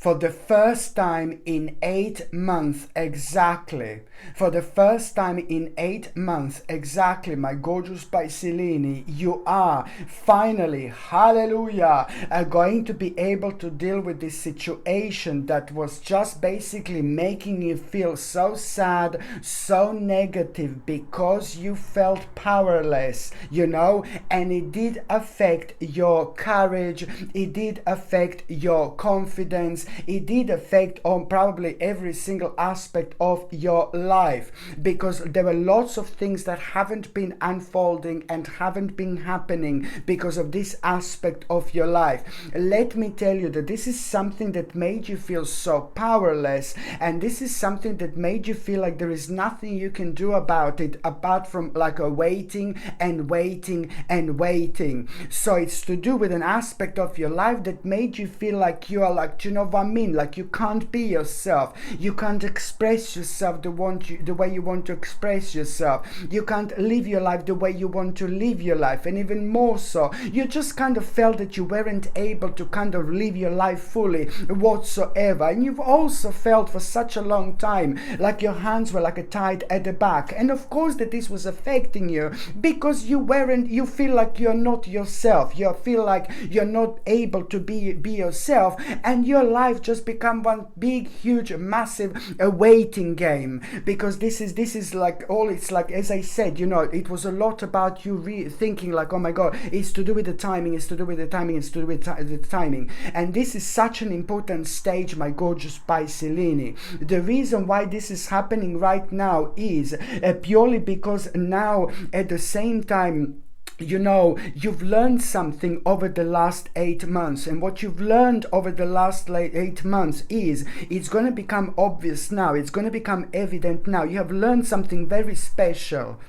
for the first time in 8 months exactly. For the first time in 8 months exactly, my gorgeous Piscelini, you are finally, hallelujah, going to be able to deal with this situation that was just basically making you feel so sad, so negative, because you felt powerless, you know, and it did affect your courage, it did affect your confidence, it did affect on probably every single aspect of your life, because there were lots of things that haven't been unfolding and haven't been happening because of this aspect of your life. Let me tell you that this is something that made you feel so powerless, and this is something that made you feel like there is nothing you can do about it apart from like a waiting and waiting and waiting. So it's to do with an aspect of your life that made you feel like you are like, you know what I mean, like you can't be yourself, you can't express yourself the way you want to express yourself, you can't live your life the way you want to live your life, and even more so, you just kind of felt that you weren't able to kind of live your life fully whatsoever. And you've also felt for such a long time like your hands were like tied at the back, and of course that this was affecting you because you feel like you're not yourself, you feel like you're not able to be yourself, and your life just become one big huge massive waiting game, because this is like all, it's like, as I said, you know, it was a lot about you thinking like, oh my god, it's to do with the timing, it's to do with the timing, it's to do with the timing. And this is such an important stage, my gorgeous Piscelini. The reason why this is happening right now is purely because now at the same time, you know, you've learned something over the last 8 months, and what you've learned over the last 8 months is, it's going to become obvious now, it's going to become evident now. You have learned something very special.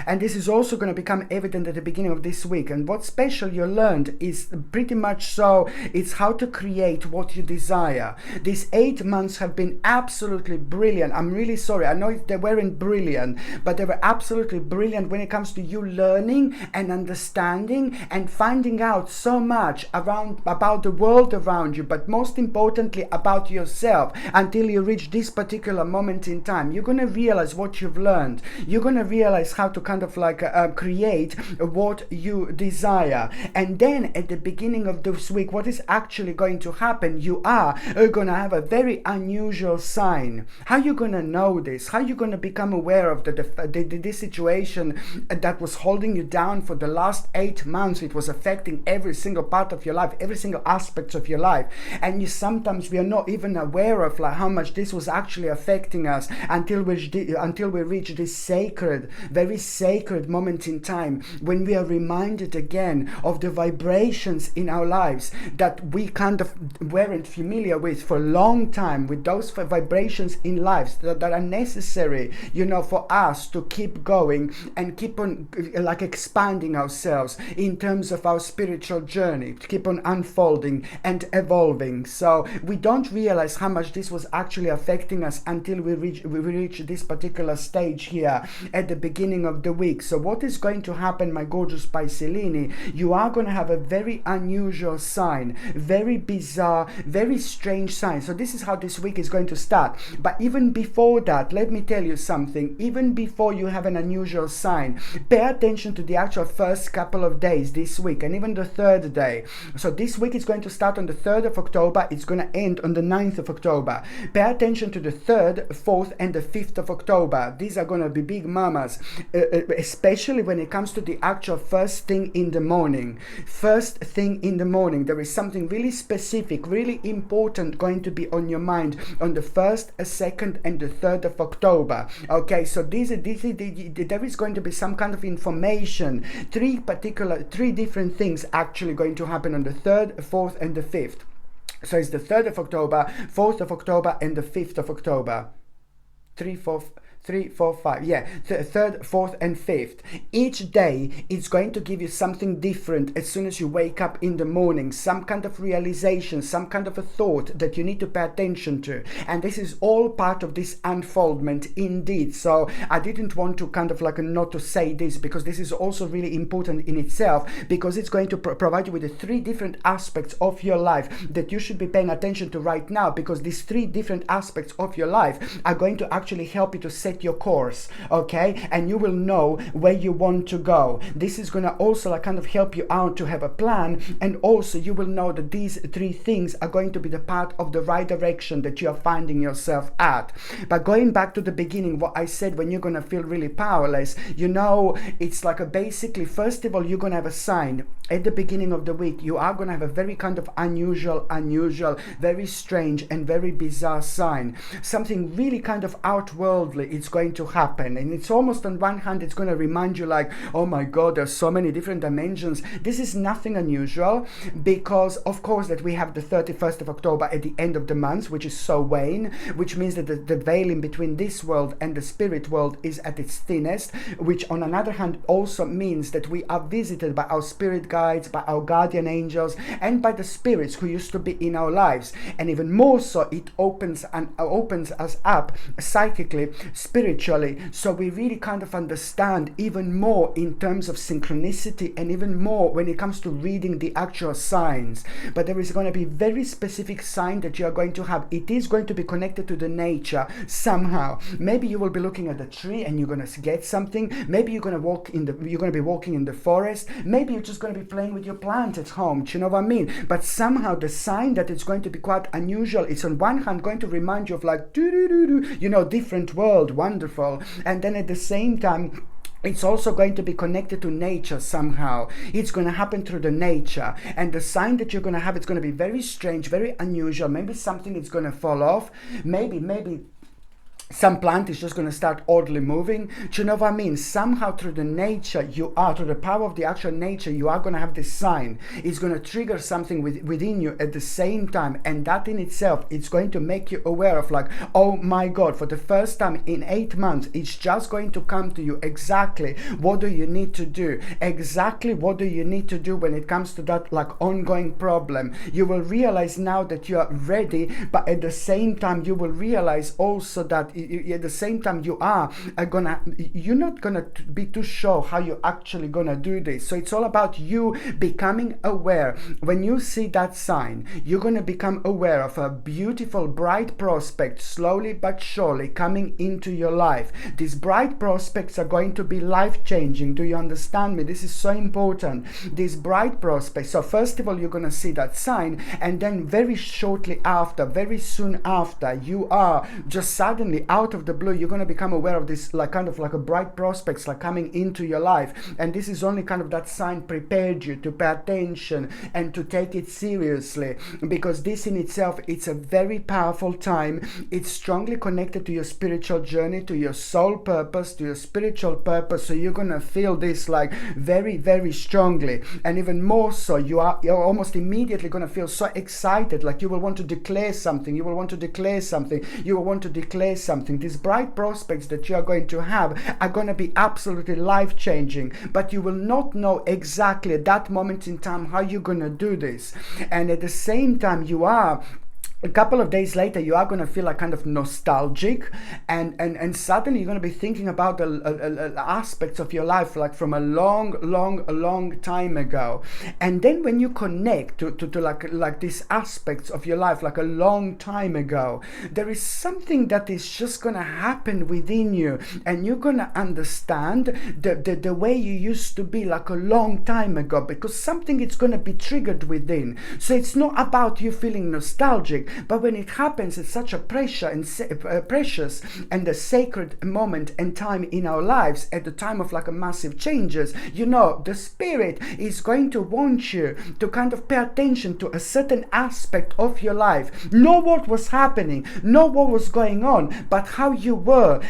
And this is also going to become evident at the beginning of this week. And what's special you learned is pretty much so, it's how to create what you desire. These 8 months have been absolutely brilliant. I'm really sorry. I know they weren't brilliant, but they were absolutely brilliant when it comes to you learning and understanding and finding out so much about the world around you, but most importantly about yourself. Until you reach this particular moment in time, you're going to realize what you've learned. You're going to realize how to kind of like create what you desire. And then at the beginning of this week, what is actually going to happen, you are going to have a very unusual sign. How are you going to know this? How are you going to become aware of this situation that was holding you down for the last 8 months? It was affecting every single part of your life, every single aspect of your life, and sometimes we are not even aware of like how much this was actually affecting us until we reach this sacred, very sacred moment in time when we are reminded again of the vibrations in our lives that we kind of weren't familiar with for a long time, with those vibrations in lives that are necessary, you know, for us to keep going and keep on like expanding ourselves in terms of our spiritual journey, to keep on unfolding and evolving. So we don't realize how much this was actually affecting us until we reach this particular stage here at the beginning of the week. So what is going to happen, my gorgeous Piscelini? You are going to have a very unusual sign, very bizarre, very strange sign. So this is how this week is going to start. But even before that, let me tell you something. Even before you have an unusual sign, pay attention to the actual first couple of days this week, and even the third day. So this week is going to start on the 3rd of October. It's going to end on the 9th of October. Pay attention to the 3rd, 4th, and the 5th of October. These are going to be big mamas. Especially when it comes to the actual first thing in the morning. First thing in the morning, there is something really specific, really important going to be on your mind on the 1st, 2nd, and the 3rd of October. Okay, so there is going to be some kind of information, three different things actually going to happen on the 3rd, 4th, and the 5th. So it's the 3rd of October, 4th of October, and the 5th of October. 3, 4, 3, 4, 5. Yeah, third, fourth, and fifth. Each day it's going to give you something different as soon as you wake up in the morning, some kind of realization, some kind of a thought that you need to pay attention to. And this is all part of this unfoldment indeed. So I didn't want to kind of like not to say this, because this is also really important in itself, because it's going to provide you with the 3 different aspects of your life that you should be paying attention to right now, because these 3 different aspects of your life are going to actually help you to set your course, okay? And you will know where you want to go. This is going to also like kind of help you out to have a plan, and also you will know that these 3 things are going to be the part of the right direction that you are finding yourself at. But going back to the beginning, what I said, when you're going to feel really powerless, you know, it's like basically, first of all, you're going to have a sign at the beginning of the week. You are going to have a very kind of unusual, very strange and very bizarre sign. Something really kind of outworldly is going to happen, and it's almost, on one hand, it's going to remind you like, oh my god, there's so many different dimensions. This is nothing unusual, because of course that we have the 31st of October at the end of the month, which is Samhain, which means that the veil in between this world and the spirit world is at its thinnest, which on another hand also means that we are visited by our spirit guides, by our guardian angels, and by the spirits who used to be in our lives. And even more so, it opens us up psychically, spiritually, so we really kind of understand even more in terms of synchronicity, and even more when it comes to reading the actual signs. But there is going to be very specific sign that you are going to have. It is going to be connected to the nature somehow. Maybe you will be looking at the tree and you're going to get something. Maybe you're going to be walking in the forest. Maybe you're just going to be playing with your plant at home. Do you know what I mean? But somehow the sign that it's going to be quite unusual, it's on one hand going to remind you of like different world, wonderful, and then at the same time it's also going to be connected to nature somehow. It's going to happen through the nature, and the sign that you're going to have, it's going to be very strange, very unusual. Maybe something is going to fall off, maybe some plant is just going to start oddly moving. Do you know what I mean? Somehow through the nature, through the power of the actual nature, you are going to have this sign. It's going to trigger something within you at the same time, and that in itself, it's going to make you aware of like, oh my god, for the first time in 8 months, it's just going to come to you exactly what do you need to do, exactly what do you need to do when it comes to that like ongoing problem. You will realize now that you are ready, but at the same time, you will realize also that at the same time you're not gonna be too sure how you're actually gonna do this. So it's all about you becoming aware. When you see that sign, you're gonna become aware of a beautiful bright prospect slowly but surely coming into your life. These bright prospects are going to be life-changing. Do you understand me? This is so important. These bright prospects. So first of all, you're gonna see that sign, and then very shortly after, very soon after, you are just suddenly out of the blue, you're going to become aware of this like kind of like a bright prospects like coming into your life. And this is only kind of that sign prepared you to pay attention and to take it seriously, because this in itself, it's a very powerful time. It's strongly connected to your spiritual journey, to your soul purpose, to your spiritual purpose. So you're going to feel this like very, very strongly. And even more so, you're almost immediately going to feel so excited, like you will want to declare something, you will want to declare something, you will want to declare something. These bright prospects that you are going to have are going to be absolutely life-changing, but you will not know exactly at that moment in time how you're going to do this. And at the same time, a couple of days later, you are going to feel like kind of nostalgic, and suddenly you're going to be thinking about the aspects of your life like from a long time ago. And then when you connect to like these aspects of your life like a long time ago, there is something that is just going to happen within you, and you're going to understand the way you used to be like a long time ago, because something is going to be triggered within. So it's not about you feeling nostalgic, but when it happens, it's such a precious and a sacred moment and time in our lives at the time of like a massive changes. You know, the spirit is going to want you to kind of pay attention to a certain aspect of your life. Know what was happening, know what was going on, but how you were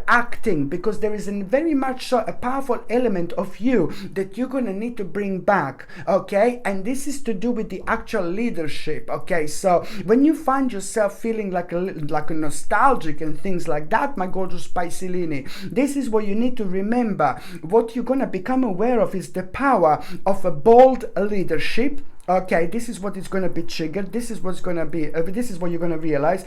acting, because there is a very much so a powerful element of you that you're going to need to bring back, okay? And this is to do with the actual leadership, okay? So When you find yourself feeling like a nostalgic and things like that, my gorgeous Piscelini, this is what you need to remember. What you're going to become aware of is the power of a bold leadership. Okay, this is what is going to be triggered. This is what's going to be, this is what you're going to realize.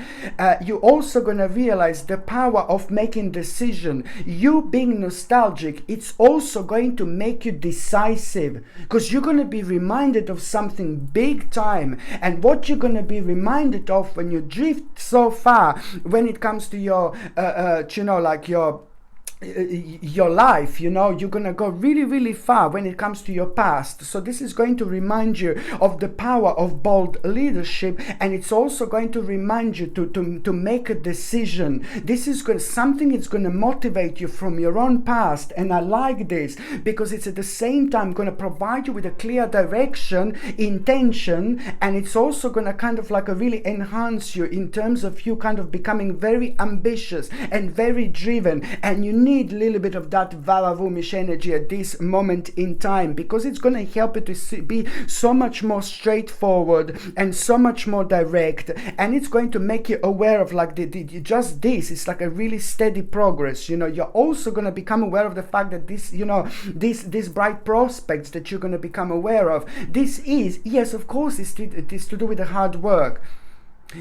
You're also going to realize the power of making decision. You being nostalgic, it's also going to make you decisive, because you're going to be reminded of something big time. And what you're going to be reminded of when you drift so far, when it comes to your, like your life, you're gonna go really far when it comes to your past. So this is going to remind you of the power of bold leadership, and it's also going to remind you to make a decision. This is something it's going to motivate you from your own past, and I like this because it's at the same time going to provide you with a clear direction, intention, and it's also going to kind of like really enhance you in terms of you kind of becoming very ambitious and very driven. And you need a little bit of that Vavavumish energy at this moment in time, because it's going to help you to be so much more straightforward and so much more direct, and it's going to make you aware of like just this. It's like a really steady progress. You're also going to become aware of the fact that this, these bright prospects that you're going to become aware of, this is, yes, of course, it is to do with the hard work.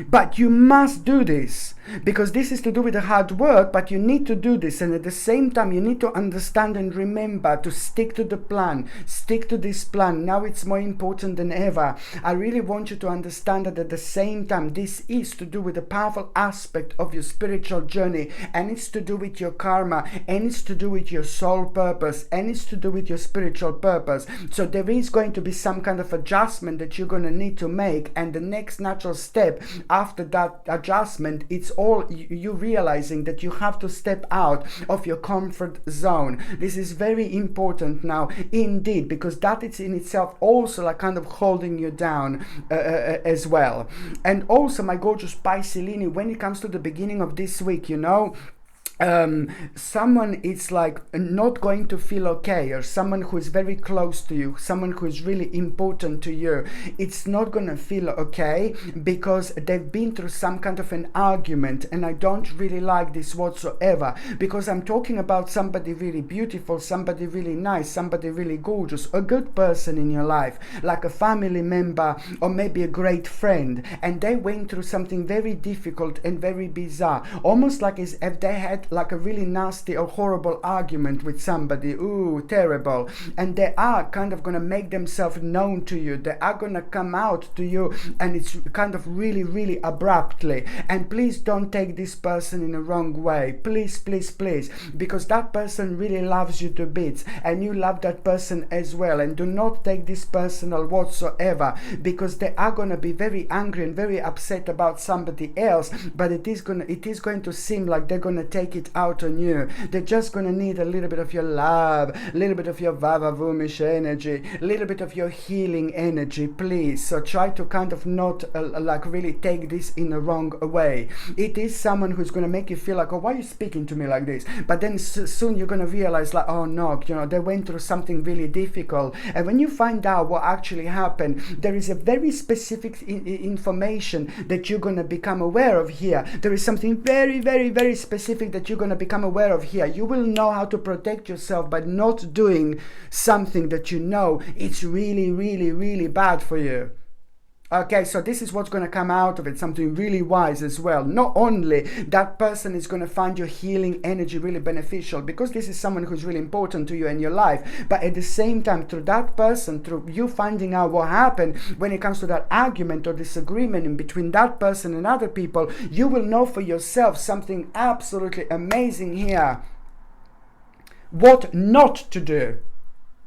But you must do this, because this is to do with the hard work, but you need to do this. And at the same time, you need to understand and remember to stick to the plan, stick to this plan. Now it's more important than ever. I really want you to understand that at the same time, this is to do with a powerful aspect of your spiritual journey, and it's to do with your karma, and it's to do with your soul purpose, and it's to do with your spiritual purpose. So there is going to be some kind of adjustment that you're going to need to make, and the next natural step after that adjustment, it's all you realizing that you have to step out of your comfort zone. This is very important now indeed, because that is in itself also like kind of holding you down as well. And also, my gorgeous Piscelini, when it comes to the beginning of this week, someone is like not going to feel okay, or someone who is very close to you, someone who is really important to you, it's not going to feel okay because they've been through some kind of an argument. And I don't really like this whatsoever, because I'm talking about somebody really beautiful, somebody really nice, somebody really gorgeous, a good person in your life, like a family member or maybe a great friend, and they went through something very difficult and very bizarre, almost like as if they had like a really nasty or horrible argument with somebody. Ooh, terrible. And they are kind of going to make themselves known to you. They are going to come out to you, and it's kind of really abruptly. And please don't take this person in a wrong way. Please, because that person really loves you to bits, and you love that person as well. And do not take this personal whatsoever, because they are going to be very angry and very upset about somebody else, but it is going to seem like they're going to take it out on you. They're just going to need a little bit of your love, a little bit of your Vavavumish energy, a little bit of your healing energy, please. So try to kind of not like really take this in a wrong way. It is someone who's going to make you feel like, oh, why are you speaking to me like this? But then soon you're going to realize like, oh no, they went through something really difficult. And when you find out what actually happened, there is a very specific information that you're going to become aware of here. There is something very specific that you're going to become aware of here. You will know how to protect yourself by not doing something that you know it's really bad for you. Okay, so this is what's going to come out of it, something really wise as well. Not only that person is going to find your healing energy really beneficial, because this is someone who's really important to you in your life, but at the same time, through that person, through you finding out what happened when it comes to that argument or disagreement in between that person and other people, you will know for yourself something absolutely amazing here. What not to do.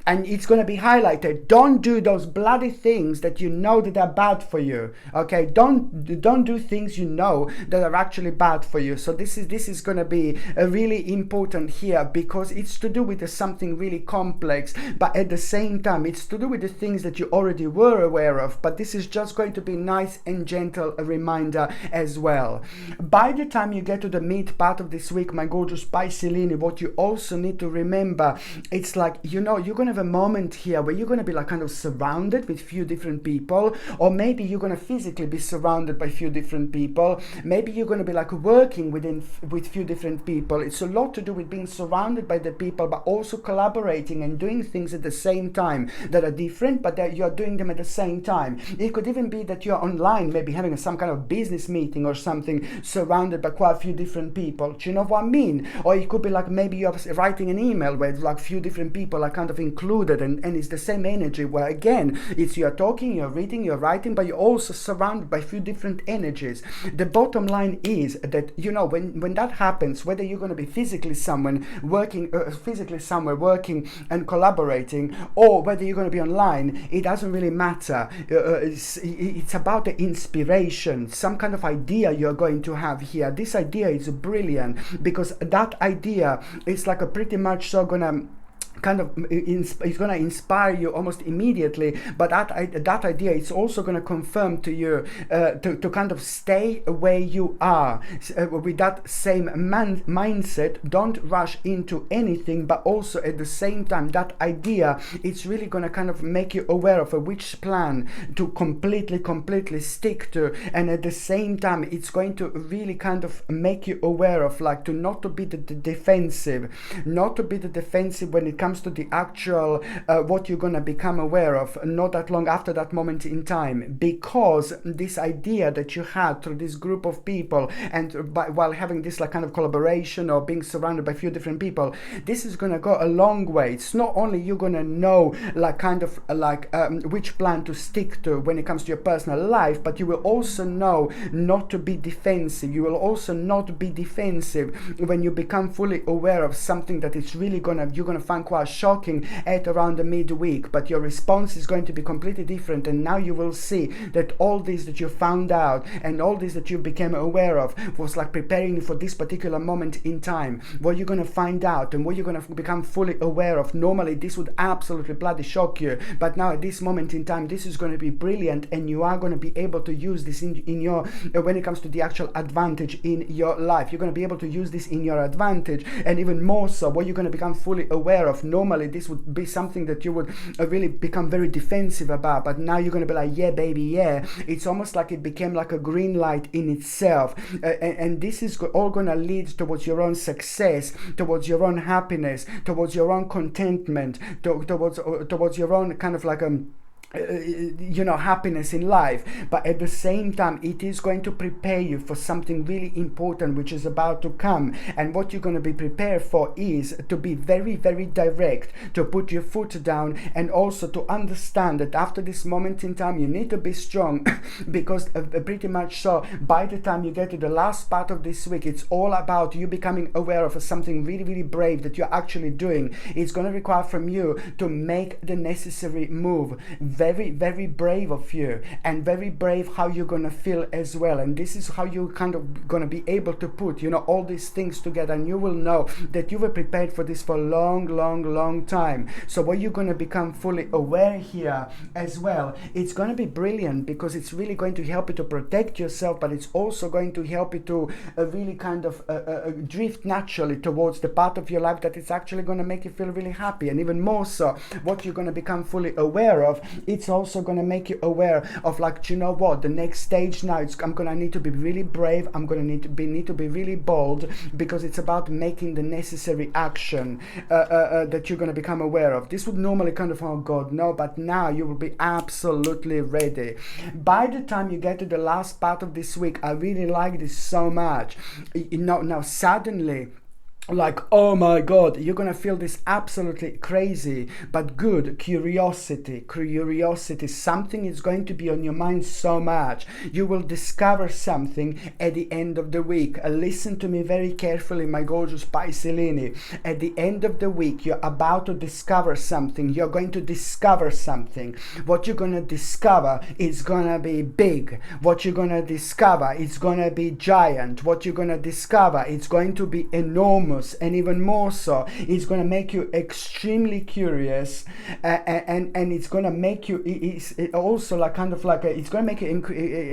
And it's going to be highlighted. Don't do those bloody things that you know that are bad for you. Okay, don't do things you know that are actually bad for you. So this is going to be really important here, because it's to do with something really complex, but at the same time it's to do with the things that you already were aware of. But this is just going to be nice and gentle reminder as well. By the time you get to the mid part of this week, my gorgeous Piscelini, what you also need to remember, it's like, you're going to of a moment here where you're going to be like kind of surrounded with few different people, or maybe you're going to physically be surrounded by few different people. Maybe you're going to be like working with few different people. It's a lot to do with being surrounded by the people, but also collaborating and doing things at the same time that are different, but that you're doing them at the same time. It could even be that you're online, maybe having some kind of business meeting or something, surrounded by quite a few different people. Do you know what I mean? Or it could be like maybe you're writing an email where like few different people are kind of included, and it's the same energy where again it's you're talking, you're reading, you're writing, but you're also surrounded by few different energies. The bottom line is that, you know, when that happens, whether you're going to be physically somewhere working and collaborating, or whether you're going to be online, it doesn't really matter. It's about the inspiration, some kind of idea you're going to have here. This idea is brilliant because that idea is like a pretty much so gonna kind of it's going to inspire you almost immediately, but that idea is also going to confirm to you to kind of stay where you are with that same mindset. Don't rush into anything, but also at the same time that idea, it's really going to kind of make you aware of which plan to completely stick to, and at the same time it's going to really kind of make you aware of like to not to be the defensive when it comes to the actual what you're going to become aware of not that long after that moment in time, because this idea that you had through this group of people and while having this like kind of collaboration or being surrounded by a few different people, this is going to go a long way. It's not only you're going to know like kind of like which plan to stick to when it comes to your personal life, but you will also know not to be defensive. You will also not be defensive when you become fully aware of something that is really you're gonna find quite shocking at around the midweek, but your response is going to be completely different. And now you will see that all this that you found out and all this that you became aware of was like preparing you for this particular moment in time. What you're going to find out and what you're going to become fully aware of, normally this would absolutely bloody shock you, but now at this moment in time this is going to be brilliant, and you are going to be able to use this in your when it comes to the actual advantage in your life. You're going to be able to use this in your advantage, and even more so what you're going to become fully aware of. Normally this would be something that you would really become very defensive about, but now you're going to be like, yeah baby, yeah. It's almost like it became like a green light in itself, and this is all going to lead towards your own success, towards your own happiness, towards your own contentment, towards your own kind of like happiness in life. But at the same time it is going to prepare you for something really important which is about to come. And what you're going to be prepared for is to be very direct, to put your foot down, and also to understand that after this moment in time you need to be strong because pretty much so by the time you get to the last part of this week, it's all about you becoming aware of something really brave that you're actually doing. It's going to require from you to make the necessary move. Very brave of you, and very brave how you're gonna feel as well. And this is how you're kind of gonna be able to put all these things together, and you will know that you were prepared for this for a long time. So what you're gonna become fully aware here as well, it's gonna be brilliant because it's really going to help you to protect yourself, but it's also going to help you to really kind of drift naturally towards the part of your life that is actually going to make you feel really happy. And even more so, what you're going to become fully aware of, it's also going to make you aware of like, you know what, the next stage now, I'm going to need to be really brave, I'm going to need to be really bold, because it's about making the necessary action that you're going to become aware of. This would normally kind of, oh God, no, but now you will be absolutely ready. By the time you get to the last part of this week, I really like this so much. Now suddenly, like, oh my God, you're gonna feel this absolutely crazy but good curiosity. Something is going to be on your mind so much. You will discover something at the end of the week. Listen to me very carefully, my gorgeous Pisces. At the end of the week, you're about to discover something. You're going to discover something. What you're gonna discover is gonna be big. What you're gonna discover is gonna be giant. What you're gonna discover is going to be enormous. famous, and even more so, it's going to make you extremely curious, and it's going to make you it's also like kind of like it's going to make you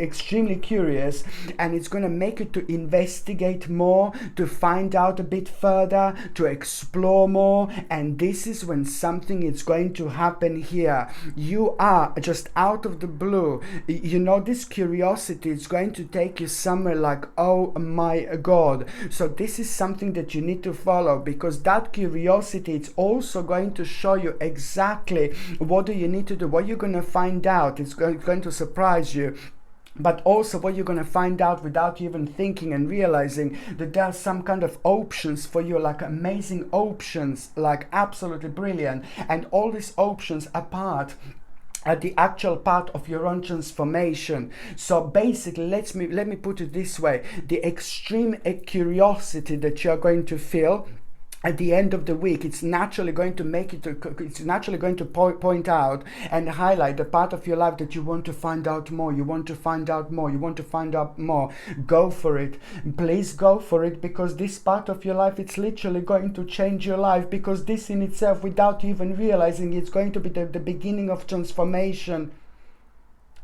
extremely curious, and it's going to make you to investigate more, to find out a bit further, to explore more. And this is when something is going to happen here. You are just out of the blue, you know, this curiosity is going to take you somewhere like, oh my god. So this is something that you need to follow, because that curiosity, it's also going to show you exactly what do you need to do, what you're going to find out. It's going to surprise you, but also what you're going to find out without even thinking and realizing that there are some kind of options for you, like amazing options, like absolutely brilliant. And all these options are part at the actual part of your own transformation. So basically, let me put it this way: the extreme curiosity that you're going to feel at the end of the week, it's naturally going to point out and highlight the part of your life that you want to find out more, you want to find out more, you want to find out more. Go for it. Please go for it, because this part of your life, it's literally going to change your life, because this in itself, without even realizing, it's going to be the beginning of transformation.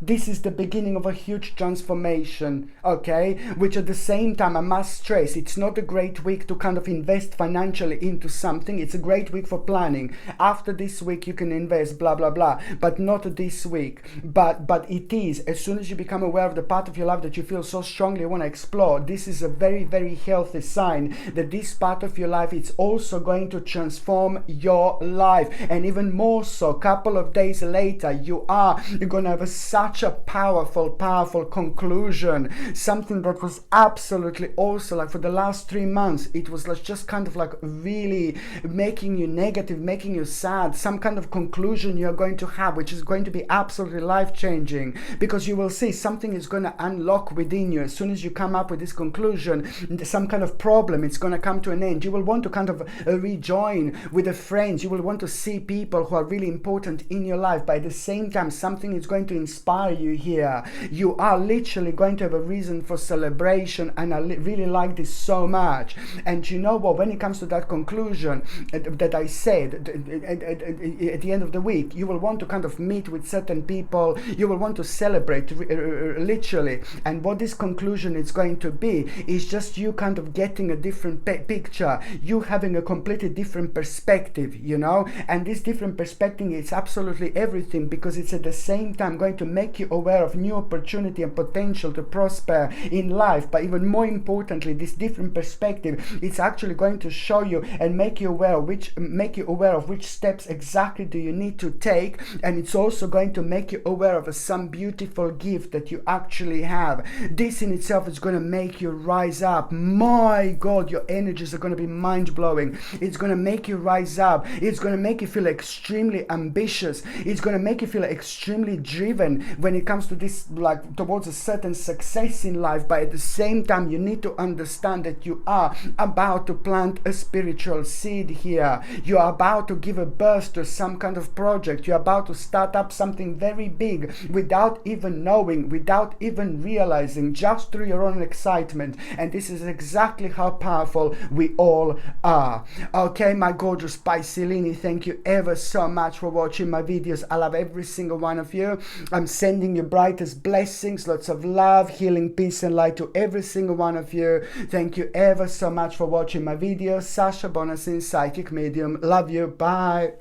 This is the beginning of a huge transformation, okay? Which at the same time, I must stress, it's not a great week to kind of invest financially into something. It's a great week for planning. After this week, you can invest, blah, blah, blah, but not this week. But it is, as soon as you become aware of the part of your life that you feel so strongly you want to explore, this is a very, very healthy sign that this part of your life, it's also going to transform your life. And even more so, a couple of days later, you're going to have such a powerful conclusion. Something that was absolutely also, like for the last 3 months, it was like just kind of like really making you negative, making you sad. Some kind of conclusion you're going to have, which is going to be absolutely life-changing, because you will see something is going to unlock within you. As soon as you come up with this conclusion, some kind of problem, it's going to come to an end. You will want to kind of rejoin with the friends. You will want to see people who are really important in your life. But at the same time, something is going to inspire you here. You are literally going to have a reason for celebration, and I really like this so much. And you know what, when it comes to that conclusion that I said at the end of the week, you will want to kind of meet with certain people, you will want to celebrate literally. And what this conclusion is going to be is just you kind of getting a different picture, you having a completely different perspective, you know. And this different perspective is absolutely everything, because it's at the same time going to make you aware of new opportunity and potential to prosper in life. But even more importantly, this different perspective, it's actually going to show you and make you aware of which steps exactly do you need to take. And it's also going to make you aware of some beautiful gift that you actually have. This in itself is going to make you rise up. My God, your energies are going to be mind-blowing. It's going to make you rise up. It's going to make you feel extremely ambitious. It's going to make you feel extremely driven when it comes to this, like towards a certain success in life. But at the same time, you need to understand that you are about to plant a spiritual seed here. You are about to give a birth to some kind of project. You're about to start up something very big without even knowing, without even realizing, just through your own excitement. And this is exactly how powerful we all are. Okay, my gorgeous Piscelini, thank you ever so much for watching my videos. I love every single one of you. I'm sending you brightest blessings, lots of love, healing, peace and light to every single one of you. Thank you ever so much for watching my videos. Sasha Bonasin, psychic medium. Love you. Bye.